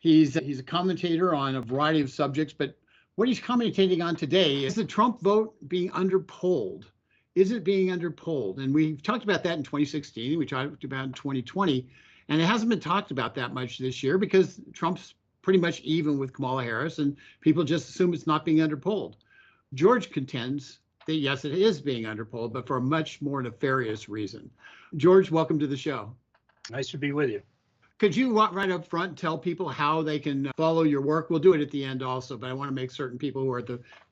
He's a commentator on a variety of subjects, but what he's commentating on today is the Trump vote being underpolled. Is it being underpolled? And we talked about that in 2016. We talked about it in 2020, and it hasn't been talked about that much this year because Trump's pretty much even with Kamala Harris, and people just assume it's not being underpolled. George contends that yes, it is being underpolled, but for a much more nefarious reason. George, welcome to the show. Nice to be with you. Could you right up front tell people how they can follow your work? We'll do it at the end also, but I want to make certain people who are at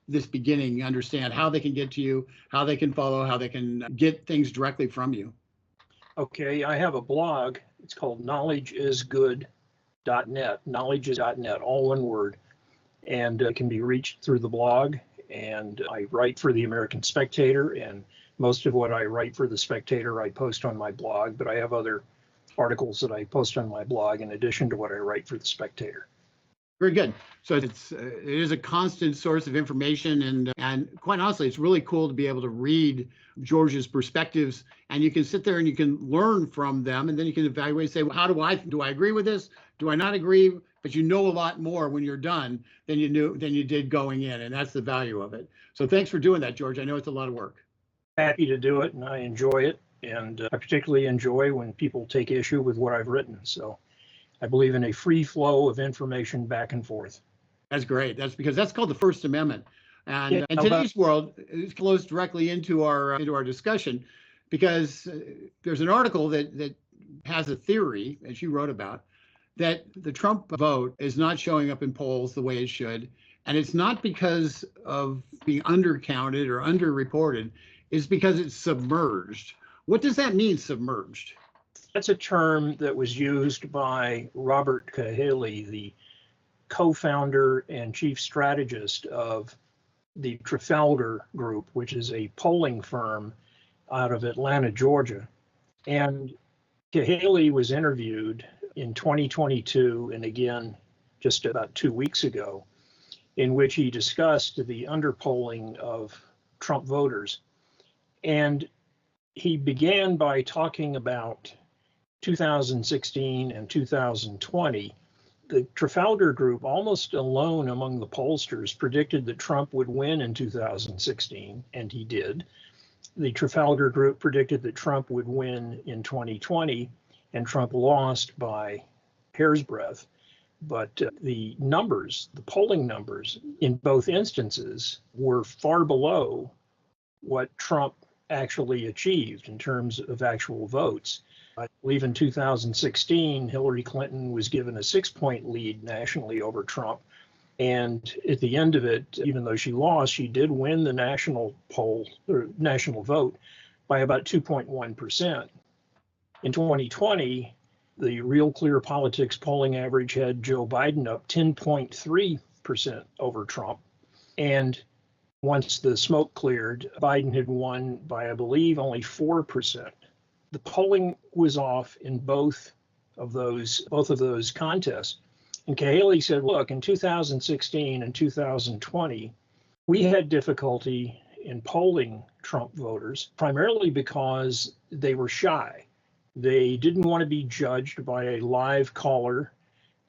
this beginning understand how they can get to you, how they can follow, how they can get things directly from you. Okay, I have a blog. It's called knowledgeisgood.net, knowledgeis.net, all one word, and it can be reached through the blog. And I write for the American Spectator, and most of what I write for the Spectator I post on my blog, but I have other articles that I post on my blog in addition to what I write for the Spectator. Very good. So it is a constant source of information, and quite honestly, it's really cool to be able to read George's perspectives, and you can sit there and you can learn from them, and then you can evaluate and say, well, do I agree with this? Do I not agree? But you know a lot more when you're done than you did going in, and that's the value of it. So thanks for doing that, George. I know it's a lot of work. Happy to do it, and I enjoy it, and I particularly enjoy when people take issue with what I've written. So I believe in a free flow of information back and forth. That's great. That's because that's called the First Amendment. And in today's world, it flows directly into our discussion, because there's an article that has a theory, as you wrote about, that the Trump vote is not showing up in polls the way it should. And it's not because of being undercounted or underreported, it's because it's submerged. What does that mean, submerged? That's a term that was used by Robert Cahaly, the co-founder and chief strategist of the Trafalgar Group, which is a polling firm out of Atlanta, Georgia. And Cahaly was interviewed in 2022 and again just about 2 weeks ago, in which he discussed the underpolling of Trump voters. And he began by talking about 2016 and 2020. The Trafalgar Group, almost alone among the pollsters, predicted that Trump would win in 2016, and he did. The Trafalgar Group predicted that Trump would win in 2020, and Trump lost by hair's breadth. But the numbers, the polling numbers in both instances were far below what Trump actually achieved in terms of actual votes. I believe in 2016, Hillary Clinton was given a 6-point lead nationally over Trump. And at the end of it, even though she lost, she did win the national poll or national vote by about 2.1%. In 2020, the Real Clear Politics polling average had Joe Biden up 10.3% over Trump. And once the smoke cleared, Biden had won by, I believe, only 4%. The polling was off in both of those contests. And Cahaly said, look, in 2016 and 2020, we had difficulty in polling Trump voters, primarily because they were shy. They didn't want to be judged by a live caller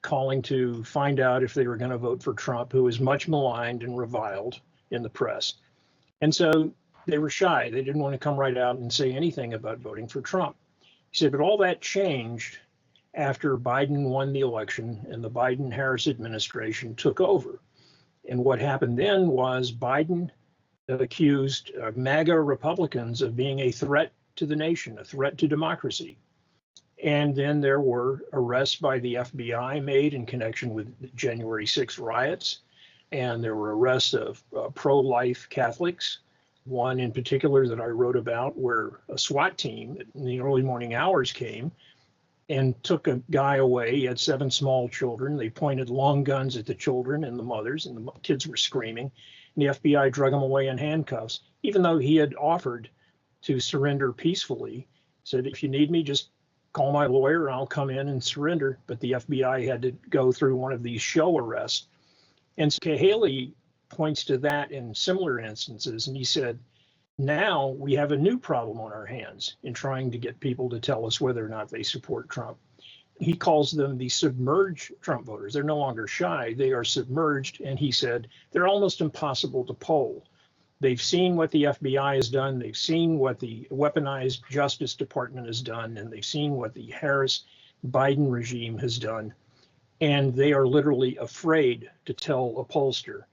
calling to find out if they were going to vote for Trump, who was much maligned and reviled in the press. And so they were shy. They didn't want to come right out and say anything about voting for Trump. He said, but all that changed after Biden won the election and the Biden-Harris administration took over. And what happened then was Biden accused MAGA Republicans of being a threat to the nation, a threat to democracy. And then there were arrests by the FBI made in connection with the January 6th riots. And there were arrests of pro-life Catholics, one in particular that I wrote about where a SWAT team in the early morning hours came and took a guy away. He had 7 small children. They pointed long guns at the children and the mothers, and the kids were screaming. And the FBI drug him away in handcuffs, even though he had offered to surrender peacefully. Said, if you need me, just call my lawyer and I'll come in and surrender. But the FBI had to go through one of these show arrests. And Cahaly points to that in similar instances. And he said, now we have a new problem on our hands in trying to get people to tell us whether or not they support Trump. He calls them the submerged Trump voters. They're no longer shy. They are submerged. And he said they're almost impossible to poll. They've seen what the FBI has done. They've seen what the weaponized Justice Department has done. And they've seen what the Harris Biden regime has done. And they are literally afraid to tell a pollster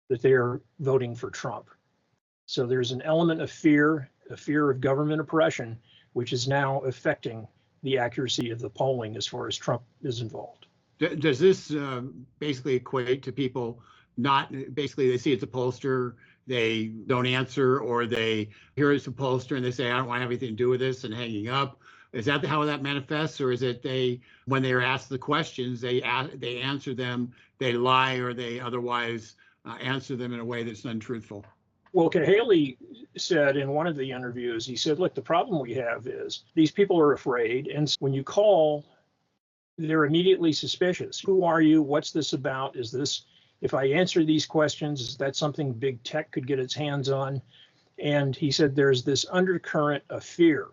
that they are voting for Trump. So there's an element of fear, a fear of government oppression, which is now affecting the accuracy of the polling as far as Trump is involved. Does this basically equate to people not, basically they see it's a pollster, they don't answer, or they hear it's a pollster and they say, I don't want to have anything to do with this, and hanging up? Is that how that manifests, or is it they, when they are asked the questions, they answer them, they lie, or they otherwise answer them in a way that's untruthful? Well, Cahaley said in one of the interviews, he said, look, the problem we have is these people are afraid. And when you call, they're immediately suspicious. Who are you? What's this about? Is this, if I answer these questions, is that something big tech could get its hands on? And he said, there's this undercurrent of fear.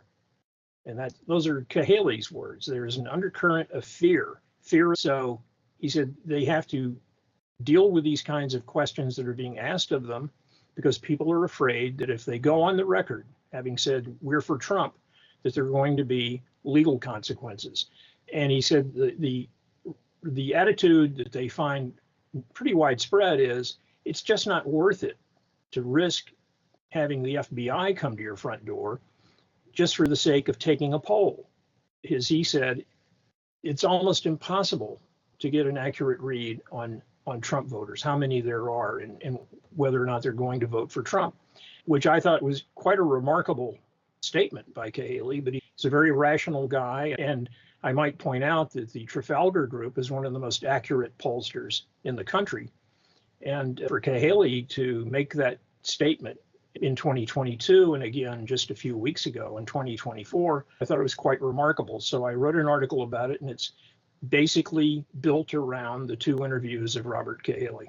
And those are Cahaley's words. There's an undercurrent of fear. So he said they have to deal with these kinds of questions that are being asked of them, because people are afraid that if they go on the record, having said we're for Trump, that there are going to be legal consequences. And he said the attitude that they find pretty widespread is it's just not worth it to risk having the FBI come to your front door just for the sake of taking a poll. As he said, it's almost impossible to get an accurate read on Trump voters, how many there are, and whether or not they're going to vote for Trump, which I thought was quite a remarkable statement by Cahaley. But he's a very rational guy. And I might point out that the Trafalgar Group is one of the most accurate pollsters in the country. And for Cahaley to make that statement in 2022, and again just a few weeks ago in 2024, I thought it was quite remarkable. So I wrote an article about it, and it's basically built around the two interviews of Robert Cahaley.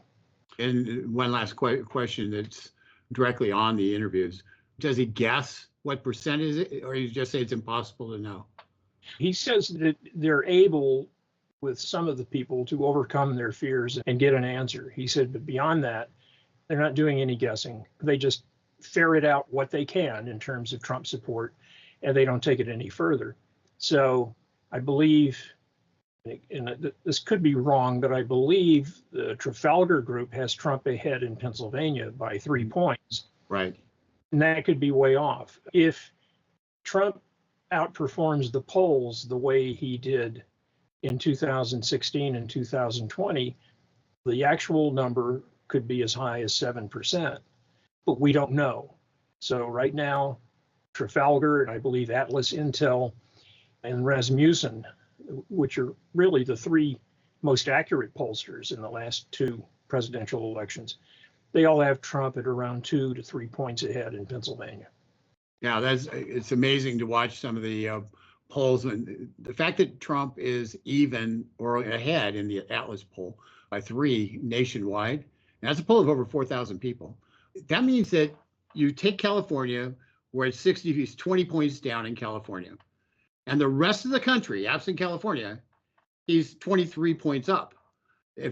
And one last question that's directly on the interviews. Does he guess what percent is it, or you just say it's impossible to know? He says that they're able, with some of the people, to overcome their fears and get an answer. He said, but beyond that, they're not doing any guessing. They just ferret out what they can in terms of Trump support, and they don't take it any further. So I believe, and this could be wrong, but I believe the Trafalgar Group has Trump ahead in Pennsylvania by 3 points. Right. And that could be way off. If Trump outperforms the polls the way he did in 2016 and 2020, the actual number could be as high as 7%, but we don't know. So right now, Trafalgar, and I believe Atlas Intel and Rasmussen, which are really the three most accurate pollsters in the last two presidential elections, they all have Trump at around 2 to 3 points ahead in Pennsylvania. Yeah, it's amazing to watch some of the polls, and the fact that Trump is even or ahead in the Atlas poll by 3 nationwide. And that's a poll of over 4,000 people. That means that you take California, where it's 60, he's 20 points down in California. And the rest of the country, absent California, he's 23 points up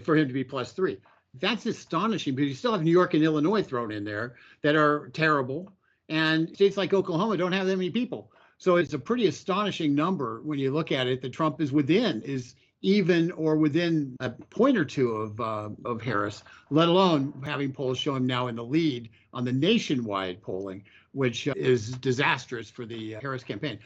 for him to be +3. That's astonishing, because you still have New York and Illinois thrown in there that are terrible. And states like Oklahoma don't have that many people. So it's a pretty astonishing number when you look at it, that Trump is even or within a point or two of Harris, let alone having polls show him now in the lead on the nationwide polling, which is disastrous for the Harris campaign.